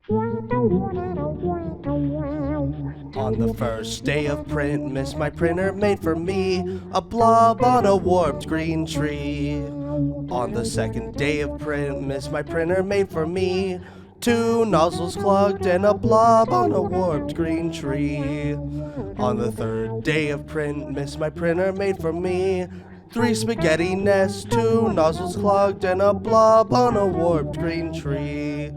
On the first day of Printmas, my printer made for me a blob on a warped green tree. On the second day of Printmas, my printer made for me two nozzles clogged and a blob on a warped green tree. On the third day of Printmas, my printer made for me three spaghetti nests, two nozzles clogged and a blob on a warped green tree.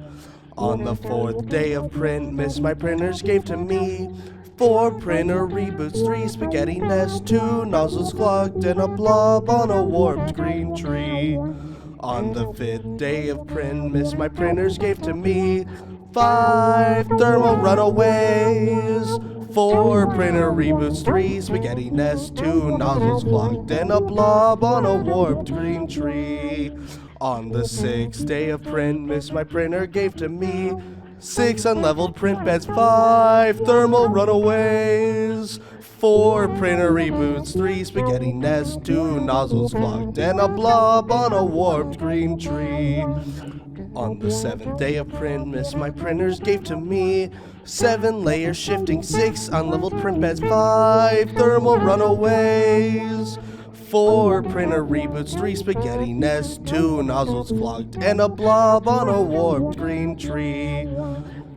On the fourth day of Printmas, my printers gave to me four printer reboots, three spaghetti nests, two nozzles clogged, and a blob on a warped green tree. On the fifth day of Printmas, my printers gave to me five thermal runaways, four printer reboots, three spaghetti nests, two nozzles clogged, and a blob on a warped green tree. On the sixth day of Printmas, my printer gave to me six unleveled print beds, five thermal runaways, four printer reboots, three spaghetti nests, two nozzles clogged, and a blob on a warped green tree. On the seventh day of Printmas, my printers gave to me seven layer shifting, six unleveled print beds, five thermal runaways, four printer reboots, three spaghetti nests, two nozzles clogged, and a blob on a warped green tree.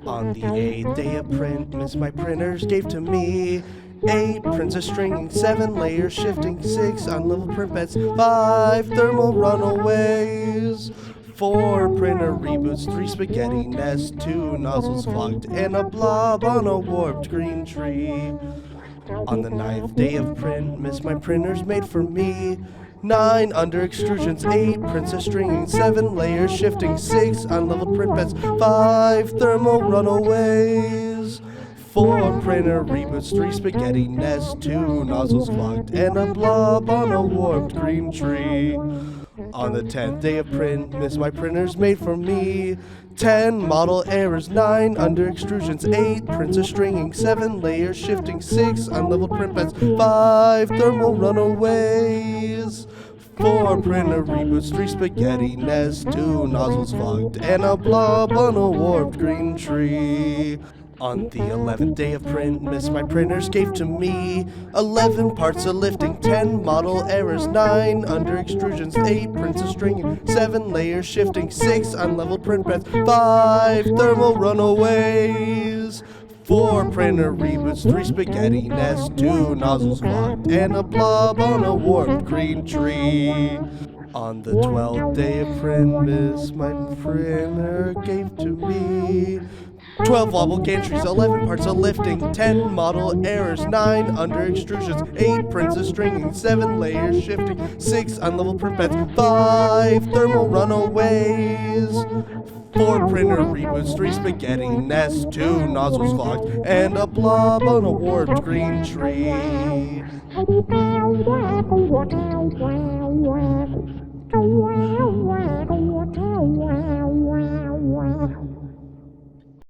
On the eighth day of Printmas, my printers gave to me eight princess stringing, seven layers shifting, six unleveled print beds, five thermal runaways, four printer reboots, three spaghetti nests, two nozzles clogged, and a blob on a warped green tree. On the ninth day of Printmas, my printers made for me nine under extrusions, eight princess stringing, seven layers shifting, six unleveled print beds, five thermal runaways, four printer reboots, three spaghetti nests, two nozzles clogged, and a blob on a warped green tree. On the 10th day of Printmas, my printers made for me 10 model errors, 9 under extrusions, 8 princess stringing, 7 layers shifting, 6 unleveled print beds, 5 thermal runaways, 4 printer reboots, 3 spaghetti nests, 2 nozzles clogged, and a blob on a warped green tree. On the 11th day of Printmas, my printers gave to me 11 parts of lifting, 10 model errors, 9 under extrusions, 8 princess stringing, 7 layers shifting, 6 unleveled print beds, 5 thermal runaways, 4 printer reboots, 3 spaghetti nests, 2 nozzles clogged, and a blob on a warped green tree. On the 12th day of Printmas, my printer gave to me 12 wobble gantries, 11 parts of lifting, 10 model errors, 9 under extrusions, 8 princess stringing, 7 layers shifting, 6 unleveled print beds, 5 thermal runaways, 4 printer reboots, 3 spaghetti nests, 2 nozzles clogged, and a blob on a warped green tree.